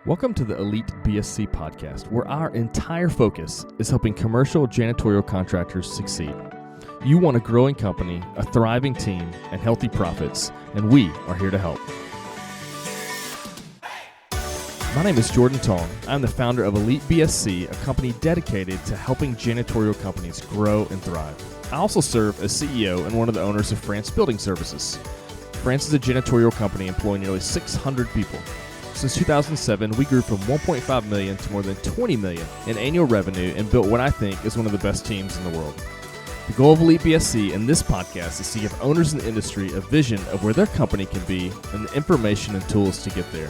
Welcome to the Elite BSC podcast, where our entire focus is helping commercial janitorial contractors succeed. You want a growing company, a thriving team, and healthy profits, and we are here to help. My name is Jordan Tong. I'm the founder of Elite BSC, a company dedicated to helping janitorial companies grow and thrive. I also serve as CEO and one of the owners of France Building Services. France is a janitorial company employing nearly 600 people. Since 2007, we grew from 1.5 million to more than 20 million in annual revenue and built what I think is one of the best teams in the world. The goal of Elite BSC and this podcast is to give owners in the industry a vision of where their company can be and the information and tools to get there.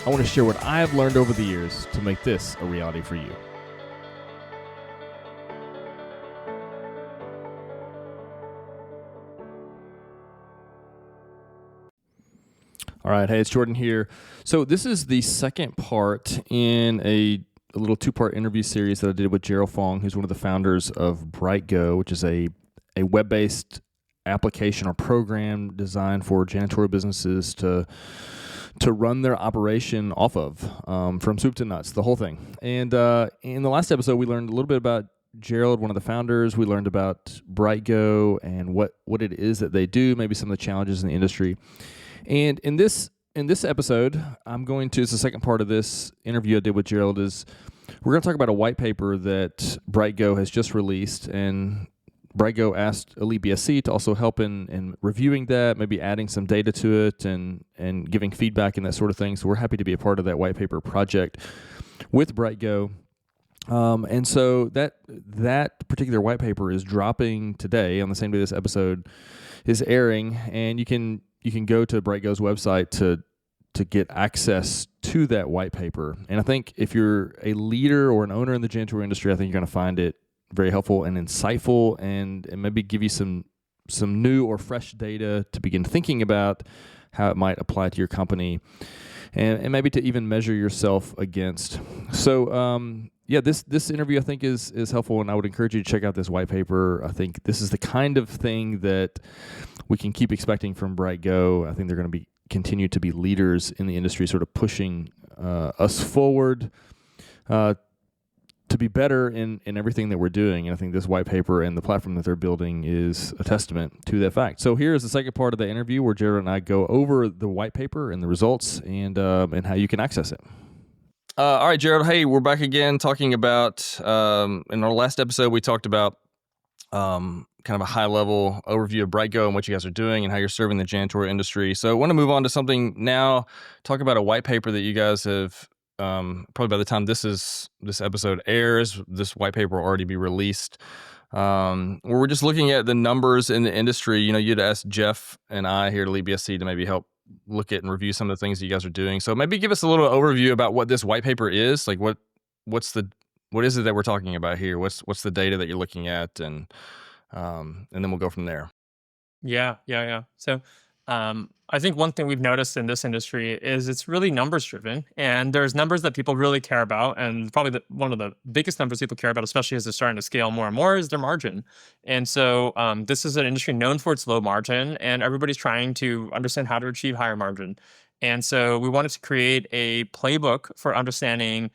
I want to share what I have learned over the years to make this a reality for you. All right, hey, it's Jordan here. So this is the second part in a little two-part interview series that I did with Gerald Fong, who's one of the founders of BrightGo, which is a web-based application or program designed for janitorial businesses to run their operation off of, from soup to nuts, the whole thing. And in the last episode, we learned a little bit about Gerald, one of the founders. We learned about BrightGo and what it is that they do, maybe some of the challenges in the industry. And in this episode, it's the second part of this interview I did with Gerald, is we're going to talk about a white paper that BrightGo has just released, and BrightGo asked Elite BSC to also help in reviewing that, maybe adding some data to it and giving feedback and that sort of thing. So we're happy to be a part of that white paper project with BrightGo. And so that particular white paper is dropping today on the same day this episode is airing, and you can go to BrightGo's website to get access to that white paper. And I think if you're a leader or an owner in the janitorial industry, I think you're going to find it very helpful and insightful, and maybe give you some new or fresh data to begin thinking about how it might apply to your company, and maybe to even measure yourself against. So this interview I think is helpful, and I would encourage you to check out this white paper. I think this is the kind of thing that we can keep expecting from BrightGo. I think they're going to continue to be leaders in the industry, sort of pushing us forward to be better in everything that we're doing. And I think this white paper and the platform that they're building is a testament to that fact. So here is the second part of the interview where Gerald and I go over the white paper and the results and how you can access it. All right, Gerald. Hey, we're back again talking about, in our last episode, we talked about kind of a high-level overview of BrightGo and what you guys are doing and how you're serving the janitorial industry. So I want to move on to something now, talk about a white paper that you guys have, probably by the time this episode airs, this white paper will already be released. Where we're just looking at the numbers in the industry. You know, you'd asked Jeff and I here at Elite BSC to maybe help look at and review some of the things that you guys are doing. So maybe give us a little overview about what this white paper is. Like what is it that we're talking about here? What's the data that you're looking at, and then we'll go from there. Yeah. So I think one thing we've noticed in this industry is it's really numbers driven, and there's numbers that people really care about, and probably one of the biggest numbers people care about, especially as they're starting to scale more and more, is their margin. And so this is an industry known for its low margin, and everybody's trying to understand how to achieve higher margin. And so we wanted to create a playbook for understanding,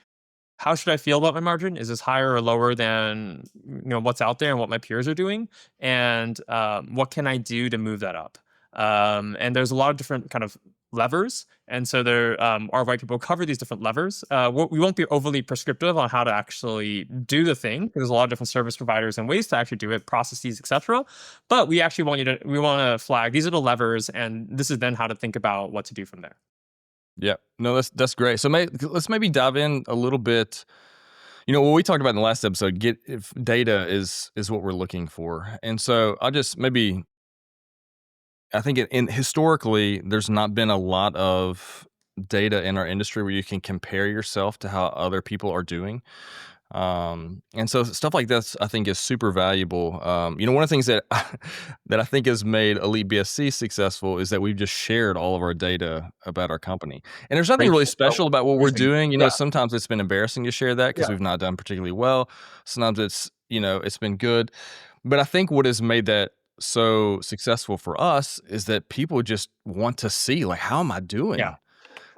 how should I feel about my margin? Is this higher or lower than what's out there and what my peers are doing? And what can I do to move that up? And there's a lot of different kind of levers. And so our white people cover these different levers. We won't be overly prescriptive on how to actually do the thing, because there's a lot of different service providers and ways to actually do it, processes, etc. But we actually want to flag, these are the levers, and this is then how to think about what to do from there. Yeah, no, that's great. So let's maybe dive in a little bit. What we talked about in the last episode, if data is what we're looking for. And so I think historically, there's not been a lot of data in our industry where you can compare yourself to how other people are doing. And so stuff like this, I think, is super valuable. One of the things that I think has made Elite BSC successful is that we've just shared all of our data about our company. And there's nothing really special about what we're doing. Sometimes it's been embarrassing to share that because we've not done particularly well. Sometimes it's been good. But I think what has made that so successful for us is that people just want to see, like, how am I doing? Yeah.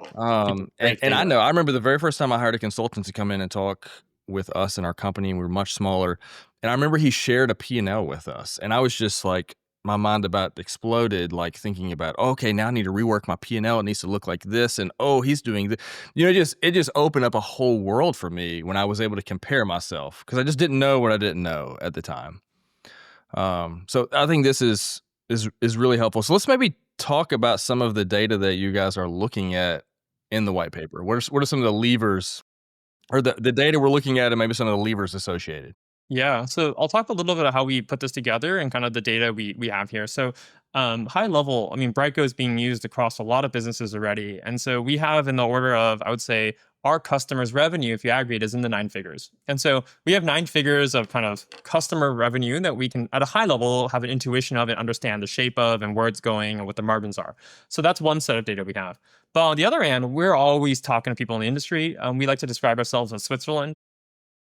People And great I data. know I remember the very first time I hired a consultant to come in and talk with us in our company, and we were much smaller. And I remember he shared a P&L with us, and I was just like, my mind about exploded, like thinking about, okay, now I need to rework my P&L. It needs to look like this, and oh, he's doing this. It just opened up a whole world for me when I was able to compare myself, because I just didn't know what I didn't know at the time. So I think this is really helpful. So let's maybe talk about some of the data that you guys are looking at in the white paper. What are some of the levers, or the data we're looking at, and maybe some of the levers associated? Yeah, so I'll talk a little bit of how we put this together and kind of the data we have here. So, high level, I mean, Brightgo is being used across a lot of businesses already, and so we have in the order of, I would say, our customers' revenue, if you aggregate, is in the nine figures. And so we have nine figures of kind of customer revenue that we can, at a high level, have an intuition of and understand the shape of and where it's going and what the margins are. So that's one set of data we have. But on the other hand, we're always talking to people in the industry. We like to describe ourselves as Switzerland.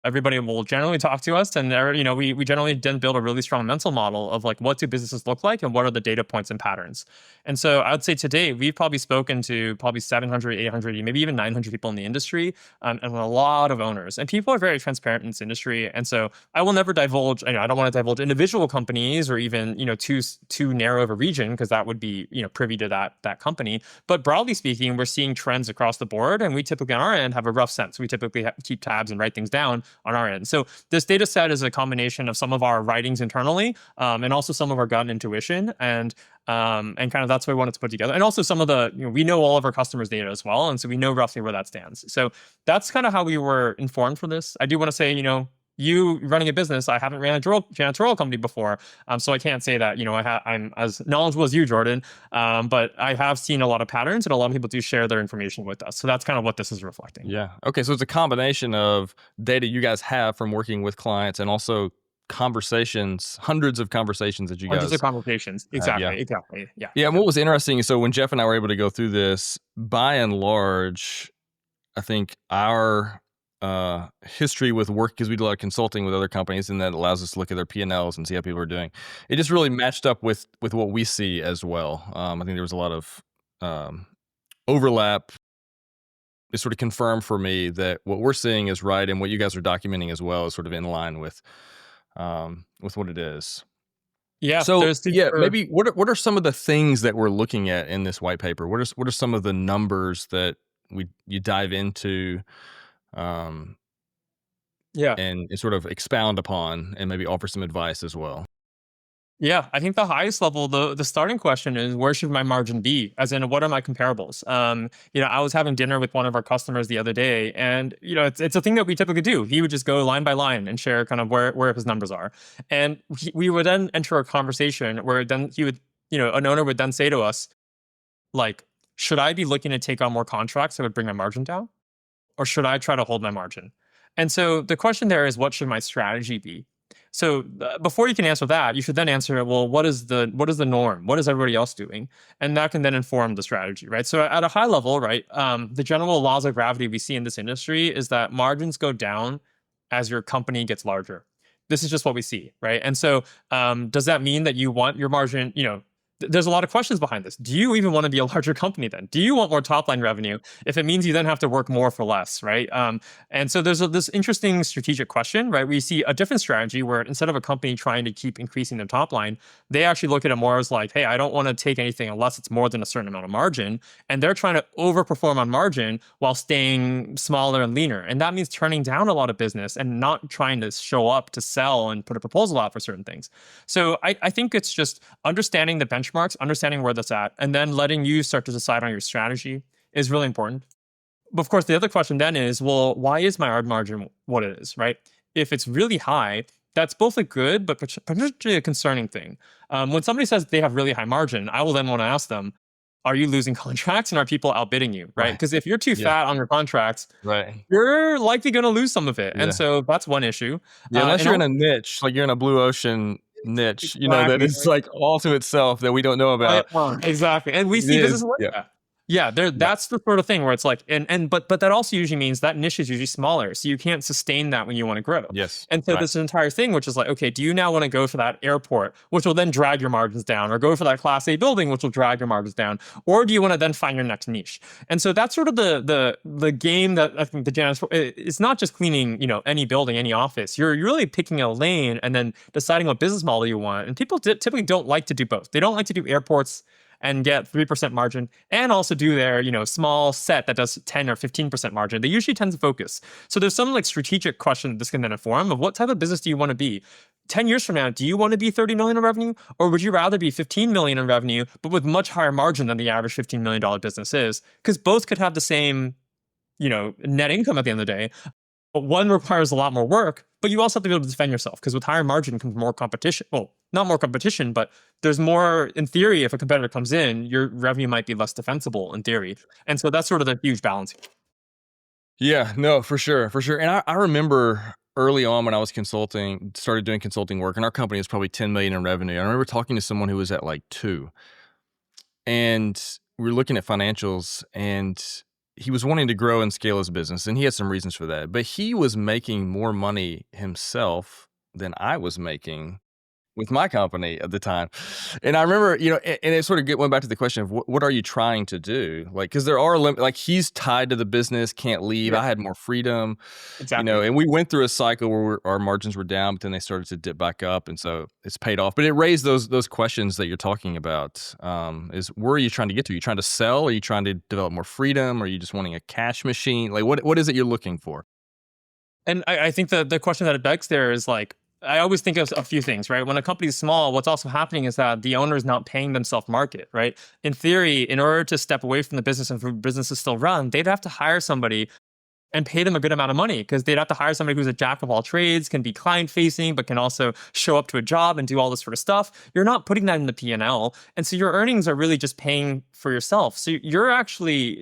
Everybody will generally talk to us, and we generally then build a really strong mental model of like, what do businesses look like and what are the data points and patterns. And so I would say today we've probably spoken to probably 700, 800, maybe even 900 people in the industry, and a lot of owners, and people are very transparent in this industry. And so I will never divulge, I don't want to divulge individual companies or even too narrow of a region, because that would be privy to that company. But broadly speaking, we're seeing trends across the board, and we typically on our end have a rough sense. We typically keep tabs and write things down on our end. So this data set is a combination of some of our writings internally, and also some of our gut intuition, and kind of that's what we wanted to put together. And also some of the, we know all of our customers' data as well, and so we know roughly where that stands. So that's kind of how we were informed for this. I do want to say, you running a business, I haven't ran a janitorial company before, so I can't say that I'm as knowledgeable as you, Jordan. But I have seen a lot of patterns, and a lot of people do share their information with us. So that's kind of what this is reflecting. Yeah. Okay. So it's a combination of data you guys have from working with clients, and also conversations, hundreds of conversations that you Hundreds guys of conversations. have. Yeah. Exactly. Yeah. Yeah. And what was interesting is, so when Jeff and I were able to go through this, by and large, I think our history with work, because we do a lot of consulting with other companies, and that allows us to look at their P&Ls and see how people are doing. It just really matched up with what we see as well. I think there was a lot of overlap. It sort of confirmed for me that what we're seeing is right, and what you guys are documenting as well is sort of in line with what it is. Yeah. So maybe what are some of the things that we're looking at in this white paper? What are some of the numbers that you dive into, and sort of expound upon, and maybe offer some advice as well? Yeah, I think the highest level, the starting question is, where should my margin be? As in, what are my comparables? I was having dinner with one of our customers the other day, and it's a thing that we typically do. He would just go line by line and share kind of where his numbers are, and we would then enter a conversation where then he would, an owner would then say to us, like, should I be looking to take on more contracts that would bring my margin down, or should I try to hold my margin? And so the question there is, what should my strategy be? So before you can answer that, you should then answer, well, what is the norm? What is everybody else doing? And that can then inform the strategy, right? So at a high level, right, the general laws of gravity we see in this industry is that margins go down as your company gets larger. This is just what we see, right? And so does that mean that you want your margin, there's a lot of questions behind this. Do you even want to be a larger company then? Do you want more top line revenue if it means you then have to work more for less, right? And so there's this interesting strategic question, right? We see a different strategy where instead of a company trying to keep increasing their top line, they actually look at it more as like, hey, I don't want to take anything unless it's more than a certain amount of margin. And they're trying to overperform on margin while staying smaller and leaner. And that means turning down a lot of business and not trying to show up to sell and put a proposal out for certain things. So I think it's just understanding the benchmarks, understanding where that's at, and then letting you start to decide on your strategy is really important. But of course, the other question then is, well, why is my margin what it is, right? If it's really high, that's both a good but potentially a concerning thing. When somebody says they have really high margin, I will then want to ask them, are you losing contracts, and are people outbidding you, right? Because if you're too fat on your contracts, right, you're likely going to lose some of it. And so that's one issue. Yeah, unless you're in a niche, like you're in a blue ocean niche, that is like all to itself that we don't know about. Exactly. And we see businesses like that. Yeah, that's the sort of thing where it's like, but that also usually means that niche is usually smaller, so you can't sustain that when you want to grow. Yes. And so Right. this entire thing, which is like, okay, do you now want to go for that airport, which will then drag your margins down, or go for that Class A building, which will drag your margins down, or do you want to then find your next niche? And so that's sort of the game that I think the janitor, it's not just cleaning, any building, any office. You're really picking a lane and then deciding what business model you want. And people typically don't like to do both. They don't like to do airports and get 3% margin and also do their, small set that does 10 or 15% margin. They usually tend to focus. So there's some like strategic question that this can then inform of what type of business do you want to be? 10 years from now, do you want to be 30 million in revenue, or would you rather be 15 million in revenue, but with much higher margin than the average $15 million business is? Because both could have the same, net income at the end of the day. But one requires a lot more work, but you also have to be able to defend yourself, because with higher margin comes more competition. Well, not more competition, but there's more, in theory, if a competitor comes in, your revenue might be less defensible in theory. And so that's sort of the huge balance. Yeah, no, for sure. And I remember early on when I was started doing consulting work, and our company was probably 10 million in revenue. I remember talking to someone who was at like 2, and we were looking at financials, and he was wanting to grow and scale his business, and he had some reasons for that. But he was making more money himself than I was making with my company at the time. And I remember, and it sort of went back to the question of what are you trying to do? Like, because there are like he's tied to the business, can't leave. Yeah. I had more freedom, Exactly. and we went through a cycle where our margins were down, but then they started to dip back up, and so it's paid off. But it raised those questions that you're talking about. Is where are you trying to get to? Are you trying to sell? Are you trying to develop more freedom? Are you just wanting a cash machine? Like, what is it you're looking for? And I think the question that it begs there is like, I always think of a few things, right? When a company is small, what's also happening is that the owner is not paying them self-market, right? In theory, in order to step away from the business and for business to still run, they'd have to hire somebody and pay them a good amount of money, because they'd have to hire somebody who's a jack of all trades, can be client facing, but can also show up to a job and do all this sort of stuff. You're not putting that in the P&L. And so your earnings are really just paying for yourself. So you're actually,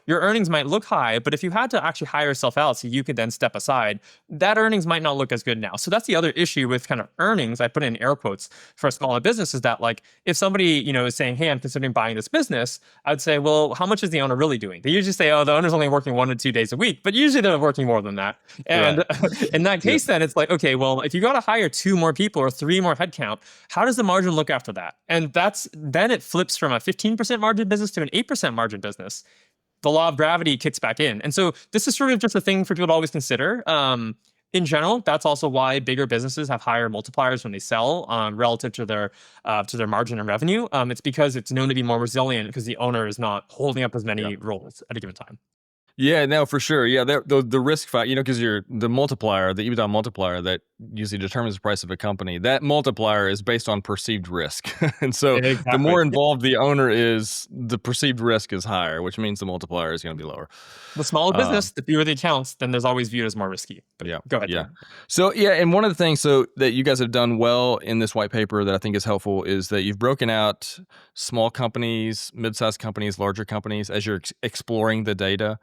your earnings might look high, but if you had to actually hire yourself out so you could then step aside, that earnings might not look as good now. So that's the other issue with kind of earnings, I put in air quotes, for a smaller business, is that like, if somebody, is saying, hey, I'm considering buying this business, I would say, well, how much is the owner really doing? They usually say, oh, the owner's only working 1 to 2 days a week, but usually they're working more than that. And in that case, then it's like, okay, well, if you got to hire 2 more people or 3 more headcount, how does the margin look after that? And then it flips from a 15% margin business to an 8% margin business. The law of gravity kicks back in. And so this is sort of just a thing for people to always consider. In general, that's also why bigger businesses have higher multipliers when they sell relative to their margin and revenue. It's because it's known to be more resilient because the owner is not holding up as many roles at a given time. Yeah, no, for sure. Yeah, the risk factor, because the multiplier, the EBITDA multiplier that usually determines the price of a company, that multiplier is based on perceived risk. And so the more involved the owner is, the perceived risk is higher, which means the multiplier is going to be lower. The smaller business, the fewer the accounts, then there's always viewed as more risky. But go ahead. Yeah. So, and one of the things that you guys have done well in this white paper that I think is helpful is that you've broken out small companies, mid-sized companies, larger companies as you're exploring the data.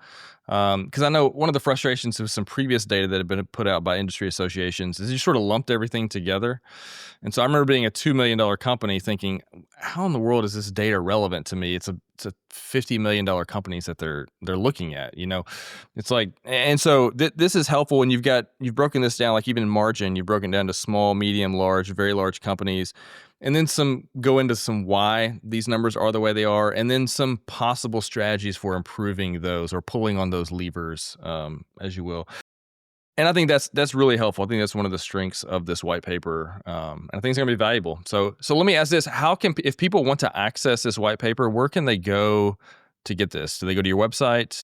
Because I know one of the frustrations of some previous data that had been put out by industry associations is you sort of lumped everything together. And so I remember being a $2 million company thinking, how in the world is this data relevant to me? It's a $50 million companies that they're looking at, it's like, and so this is helpful. And you've broken this down, like even in margin, you've broken down to small, medium, large, very large companies. And then go into some why these numbers are the way they are, and then some possible strategies for improving those or pulling on those levers, as you will. And I think that's really helpful. I think that's one of the strengths of this white paper, and I think it's going to be valuable. So let me ask this: if people want to access this white paper, where can they go to get this? Do they go to your website?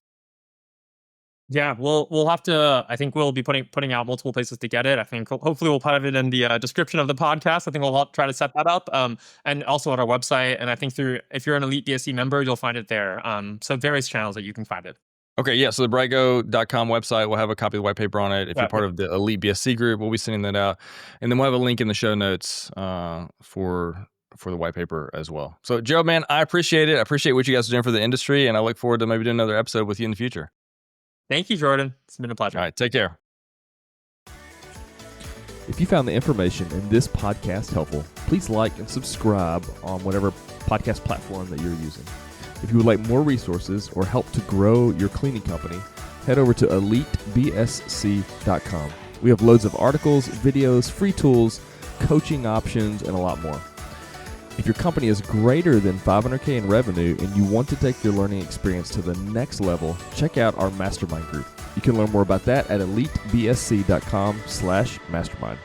Yeah, we'll have to. I think we'll be putting out multiple places to get it. I think hopefully we'll put it in the description of the podcast. I think we'll try to set that up, and also on our website. And I think if you're an Elite BSC member, you'll find it there. So various channels that you can find it. Okay, yeah. So the brightgo.com website will have a copy of the white paper on it. If you're part of the Elite BSC group, we'll be sending that out, and then we'll have a link in the show notes for the white paper as well. So Gerald, man, I appreciate it. I appreciate what you guys are doing for the industry, and I look forward to maybe doing another episode with you in the future. Thank you, Jordan. It's been a pleasure. All right, take care. If you found the information in this podcast helpful, please like and subscribe on whatever podcast platform that you're using. If you would like more resources or help to grow your cleaning company, head over to elitebsc.com. We have loads of articles, videos, free tools, coaching options, and a lot more. If your company is greater than $500K in revenue and you want to take your learning experience to the next level, check out our mastermind group. You can learn more about that at elitebsc.com/mastermind.